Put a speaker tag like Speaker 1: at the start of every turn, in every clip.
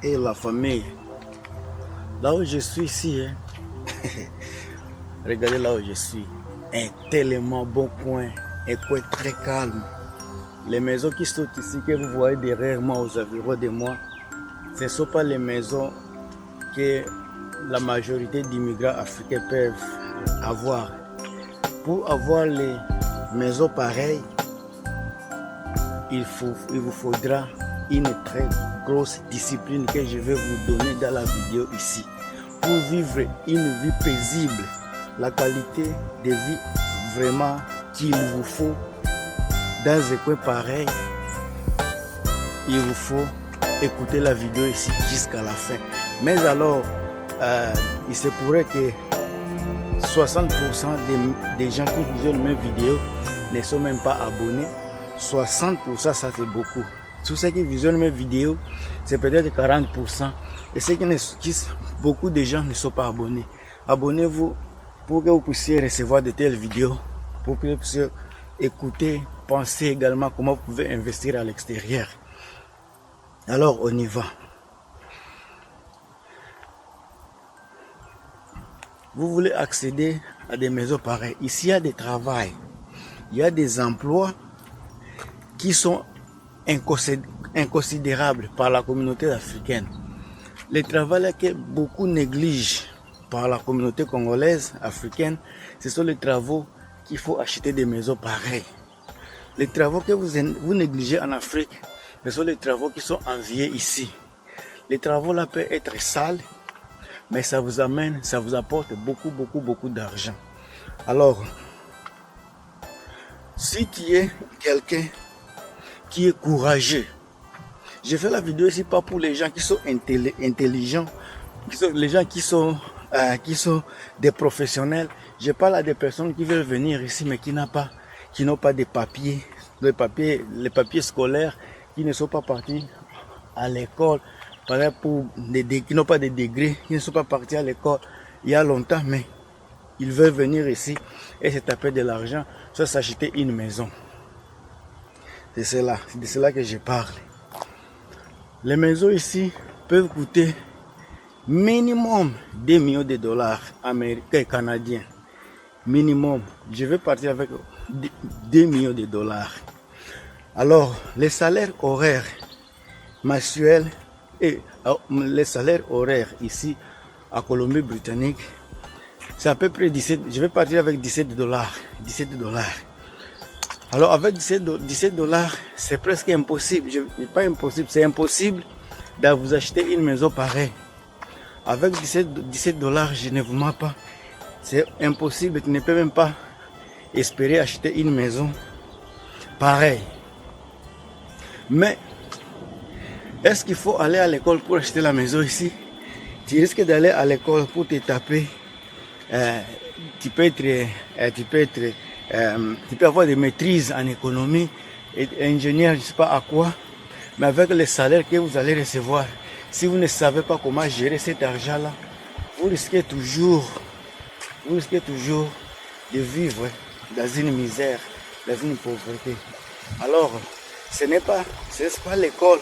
Speaker 1: et la famille. Là où je suis ici, hein, regardez là où je suis. Un tellement bon coin, un coin très calme. Les maisons qui sont ici, que vous voyez derrière moi, aux environs de moi, ce ne sont pas les maisons que la majorité d'immigrants africains peuvent avoir. Pour avoir les maisons pareilles, il vous faudra une très grosse discipline que je vais vous donner dans la vidéo ici. Pour vivre une vie paisible, la qualité de vie vraiment qu'il vous faut dans un coin pareil, il vous faut écouter la vidéo ici jusqu'à la fin. Mais alors, il se pourrait que 60% des gens qui visionnent mes vidéos ne sont même pas abonnés. 60%, ça c'est beaucoup. Tous ceux qui visionnent mes vidéos, c'est peut-être 40%. Et ceux beaucoup de gens ne sont pas abonnés. Abonnez-vous pour que vous puissiez recevoir de telles vidéos, pour que vous puissiez écouter, penser également comment vous pouvez investir à l'extérieur. Alors on y va. Vous voulez accéder à des maisons pareilles. Ici, il y a des travails, il y a des emplois qui sont inconsidérables par la communauté africaine. Les travaux que beaucoup négligent par la communauté congolaise, africaine, ce sont les travaux qu'il faut acheter des maisons pareilles. Les travaux que vous négligez en Afrique, ce sont les travaux qui sont enviés ici. Les travaux là peuvent être sales, mais ça vous apporte beaucoup d'argent. Alors, si tu es quelqu'un qui est courageux, je fais la vidéo ici pas pour les gens qui sont intelligents, les gens qui sont des professionnels. Je parle à des personnes qui veulent venir ici mais qui n'ont pas de papiers, les papiers scolaires, qui ne sont pas partis à l'école, par exemple qui n'ont pas de degrés, qui ne sont pas partis à l'école il y a longtemps, mais ils veulent venir ici et se taper de l'argent, soit s'acheter une maison. C'est de cela que je parle. Les maisons ici peuvent coûter minimum 2 millions de dollars américains et canadiens. Minimum. Je vais partir avec 2 millions de dollars. Alors, les salaires horaires mensuels et les salaires horaires ici à Colombie-Britannique, c'est à peu près 17. Je vais partir avec 17 dollars. 17 dollars. Alors avec 17 dollars, c'est presque impossible. Pas impossible, c'est impossible de vous acheter une maison pareille. Avec 17 dollars, je ne vous mens pas. C'est impossible, tu ne peux même pas espérer acheter une maison pareille. Mais, est-ce qu'il faut aller à l'école pour acheter la maison ici? Tu risques d'aller à l'école pour te taper. Tu peux avoir des maîtrises en économie, et ingénieur, je ne sais pas à quoi, mais avec le salaire que vous allez recevoir, si vous ne savez pas comment gérer cet argent-là, vous risquez toujours de vivre dans une misère, dans une pauvreté. Alors, ce n'est pas l'école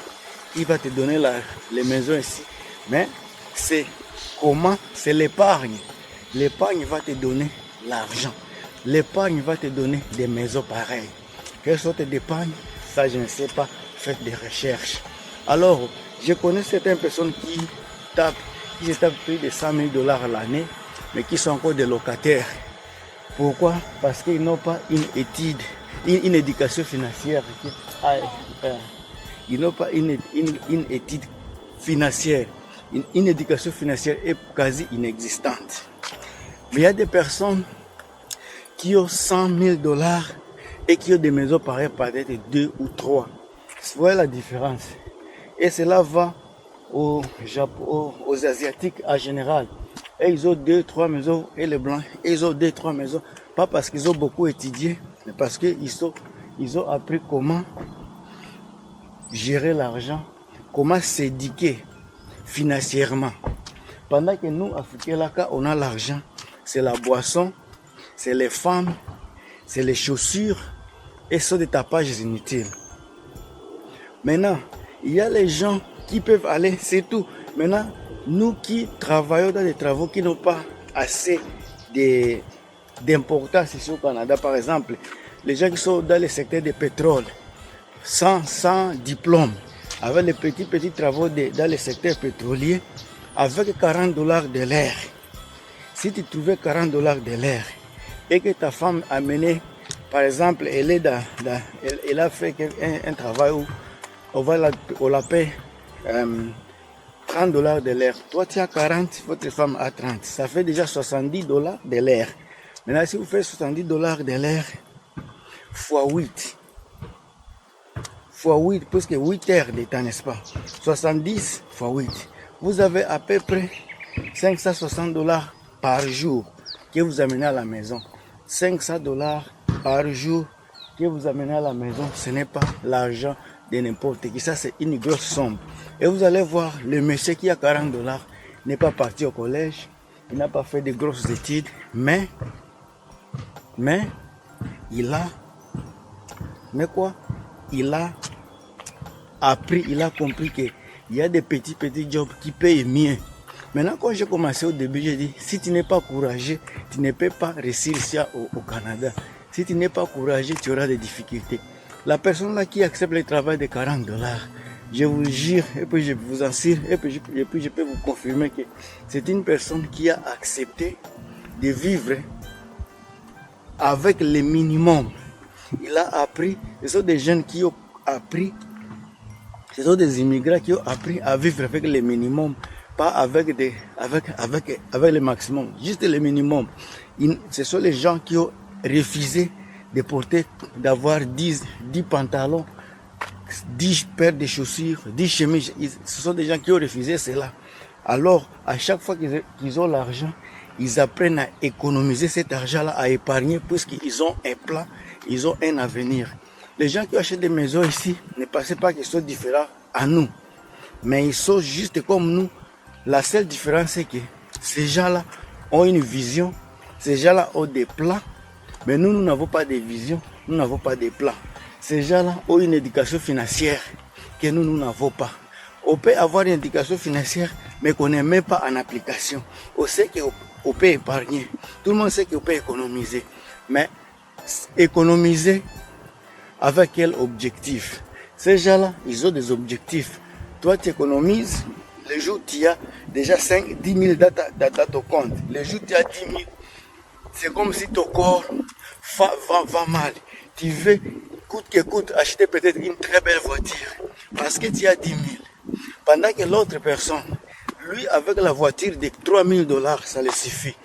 Speaker 1: qui va te donner les maisons ici, mais c'est l'épargne. L'épargne va te donner l'argent. L'épargne va te donner des maisons pareilles. Quelle sorte d'épargne? Ça, je ne sais pas. Faites des recherches. Alors, je connais certaines personnes qui se tapent plus de 100 000 dollars à l'année, mais qui sont encore des locataires. Pourquoi? Parce qu'ils n'ont pas une éducation financière. Ils n'ont pas une étude financière. Une éducation financière est quasi inexistante. Mais il y a des personnes qui ont 100 000 dollars et qui ont des maisons pareilles, peut-être 2 ou 3. Vous voyez la différence. Et cela va aux Asiatiques en général. Et ils ont 2-3 maisons, et les Blancs, ils ont 2-3 maisons. Pas parce qu'ils ont beaucoup étudié, mais parce qu'ils ont appris comment gérer l'argent, comment s'éduquer financièrement. Pendant que nous, Africains, là, quand on a l'argent, c'est la boisson, c'est les femmes, c'est les chaussures et ce sont des tapages inutiles. Maintenant, il y a les gens qui peuvent aller, c'est tout. Maintenant, nous qui travaillons dans des travaux qui n'ont pas assez d'importance ici au Canada, par exemple, les gens qui sont dans le secteur du pétrole, sans diplôme, avec les petits travaux dans le secteur pétrolier, avec $40 de l'heure. Si tu trouvais $40 de l'heure et que ta femme a mené, par exemple, elle a fait un travail où on la paie $30 de l'heure. Toi, tu as 40, votre femme a 30. Ça fait déjà $70 de l'heure. Maintenant, si vous faites $70 de l'heure, fois 8, presque 8 heures de temps, n'est-ce pas? 70 fois 8. Vous avez à peu près $560 par jour que vous amenez à la maison. $500 par jour que vous amenez à la maison, ce n'est pas l'argent de n'importe qui. Ça, c'est une grosse somme. Et vous allez voir, le monsieur qui a $40 n'est pas parti au collège, il n'a pas fait de grosses études, mais il a appris, il a compris qu'il y a des petits jobs qui payent mieux. Maintenant, quand j'ai commencé au début, j'ai dit, si tu n'es pas courageux, tu ne peux pas réussir ici au Canada. Si tu n'es pas courageux, tu auras des difficultés. La personne là qui accepte le travail de $40, je vous jure, et puis je vous assure, et puis je peux vous confirmer que c'est une personne qui a accepté de vivre avec le minimum. Il a appris, ce sont des jeunes qui ont appris, ce sont des immigrants qui ont appris à vivre avec le minimum, pas avec le maximum, juste le minimum. Ce sont les gens qui ont refusé de porter, d'avoir 10 pantalons, 10 paires de chaussures, 10 chemises. Ce sont des gens qui ont refusé cela. Alors, à chaque fois qu'ils ont l'argent, ils apprennent à économiser cet argent-là, à épargner, puisqu'ils ont un plan, ils ont un avenir. Les gens qui achètent des maisons ici ne pensent pas qu'ils sont différents à nous, mais ils sont juste comme nous. La seule différence, c'est que ces gens-là ont une vision, ces gens-là ont des plans, mais nous n'avons pas de vision, nous n'avons pas de plans. Ces gens-là ont une éducation financière que nous n'avons pas. On peut avoir une éducation financière, mais qu'on n'est même pas en application. On sait qu'on peut épargner, tout le monde sait qu'on peut économiser, mais économiser avec quel objectif? Ces gens-là, ils ont des objectifs. Toi, tu économises, le jour où tu as déjà 10 000 dans ton compte, le jour où tu as 10 000, c'est comme si ton corps va mal. Tu veux, coûte que coûte, acheter peut-être une très belle voiture, parce que tu as 10 000. Pendant que l'autre personne, lui, avec la voiture de $3 000, ça le suffit.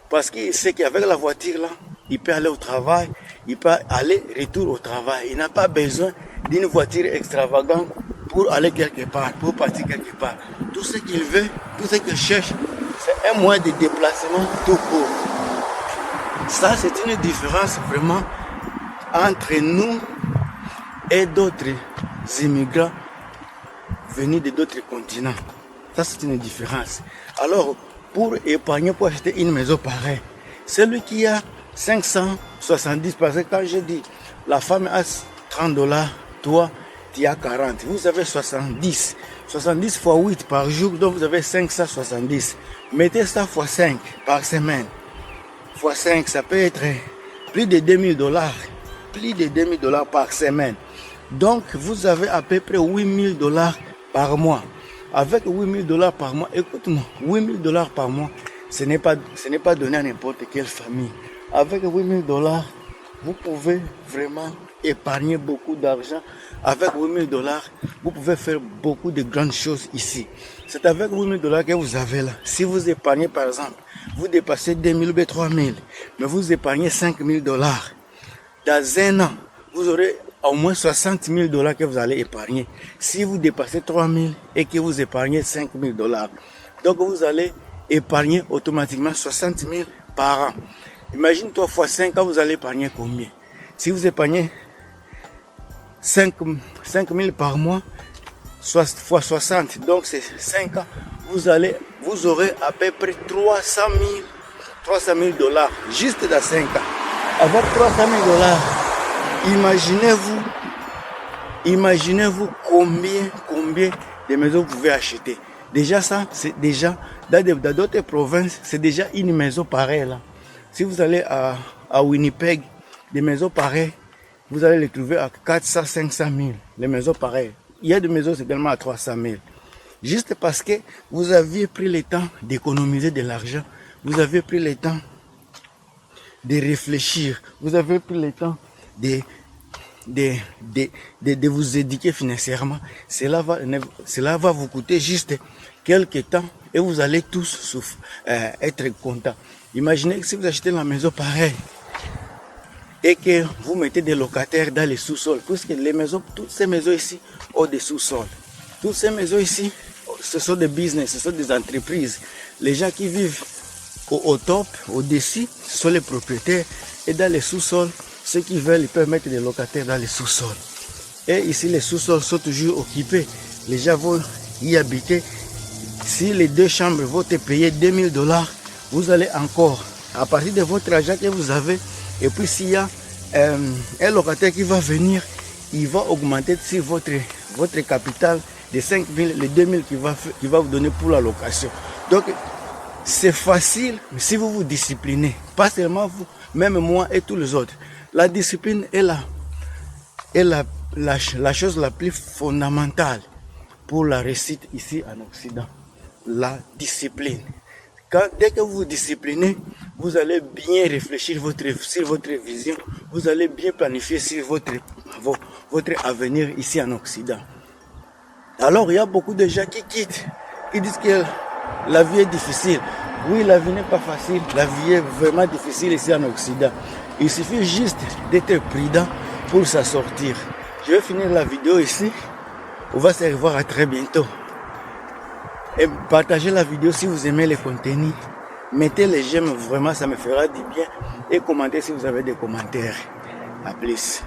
Speaker 1: Parce qu'il sait qu'avec la voiture là, il peut aller au travail, il peut aller retour au travail. Il n'a pas besoin d'une voiture extravagante pour aller quelque part, pour partir quelque part. Tout ce qu'il veut, tout ce qu'il cherche, c'est un moyen de déplacement tout court. Ça, c'est une différence vraiment entre nous et d'autres immigrants venus d'autres continents. Ça, c'est une différence. Alors, pour épargner, pour acheter une maison pareille, celui qui a 570, parce que quand je dis la femme a $30, toi tu as 40, vous avez 70 fois 8 par jour, donc vous avez 570. Mettez ça fois 5 par semaine, fois 5, ça peut être plus de $2 000 par semaine. Donc vous avez à peu près $8 000 par mois. Avec $8 000 par mois, écoute-moi, $8 000 par mois, ce n'est pas donné à n'importe quelle famille. Avec $8 000, vous pouvez vraiment épargner beaucoup d'argent. Avec $8 000, vous pouvez faire beaucoup de grandes choses ici. C'est avec $8 000 que vous avez là. Si vous épargnez, par exemple, vous dépassez 2 000 ou 3 000, mais vous épargnez $5 000. Dans un an, vous aurez au moins $60 000 que vous allez épargner. Si vous dépassez 3 000 et que vous épargnez $5 000, donc vous allez épargner automatiquement 60 000 par an. Imagine-toi fois 5 ans, vous allez épargner combien? Si vous épargnez 5 000 par mois, fois 60, donc c'est 5 ans, vous aurez à peu près 300 000 $, juste dans 5 ans. Avec 300 000 $, imaginez-vous combien des maisons que vous pouvez acheter. Déjà ça, c'est déjà, dans d'autres provinces, c'est déjà une maison pareille là. Si vous allez à Winnipeg, des maisons pareilles, vous allez les trouver à 400, 500 000, les maisons pareilles. Il y a des maisons également à 300 000. Juste parce que vous aviez pris le temps d'économiser de l'argent, vous avez pris le temps de réfléchir, vous avez pris le temps de vous éduquer financièrement. Cela va vous coûter juste quelques temps et vous allez tous être contents. Imaginez que si vous achetez la maison pareille et que vous mettez des locataires dans les sous-sols, puisque les maisons, toutes ces maisons ici ont des sous-sols. Toutes ces maisons ici, ce sont des business, ce sont des entreprises. Les gens qui vivent au top, au-dessus, ce sont les propriétaires. Et dans les sous-sols, ceux qui veulent, ils peuvent mettre des locataires dans les sous-sols. Et ici, les sous-sols sont toujours occupés. Les gens vont y habiter. Si les 2 chambres vont te payer $2000, vous allez encore, à partir de votre argent que vous avez, et puis s'il y a un locataire qui va venir, il va augmenter sur votre capital de 5 000, les 2 000 qu'il va vous donner pour la location. Donc, c'est facile si vous vous disciplinez. Pas seulement vous, même moi et tous les autres. La discipline est la chose la plus fondamentale pour la réussite ici en Occident. La discipline. Dès que vous vous disciplinez, vous allez bien réfléchir sur votre vision. Vous allez bien planifier sur votre avenir ici en Occident. Alors, il y a beaucoup de gens qui quittent, qui disent que la vie est difficile. Oui, la vie n'est pas facile. La vie est vraiment difficile ici en Occident. Il suffit juste d'être prudent pour s'en sortir. Je vais finir la vidéo ici. On va se revoir à très bientôt. Et partagez la vidéo si vous aimez les contenus. Mettez les j'aime, vraiment ça me fera du bien. Et commentez si vous avez des commentaires. À plus.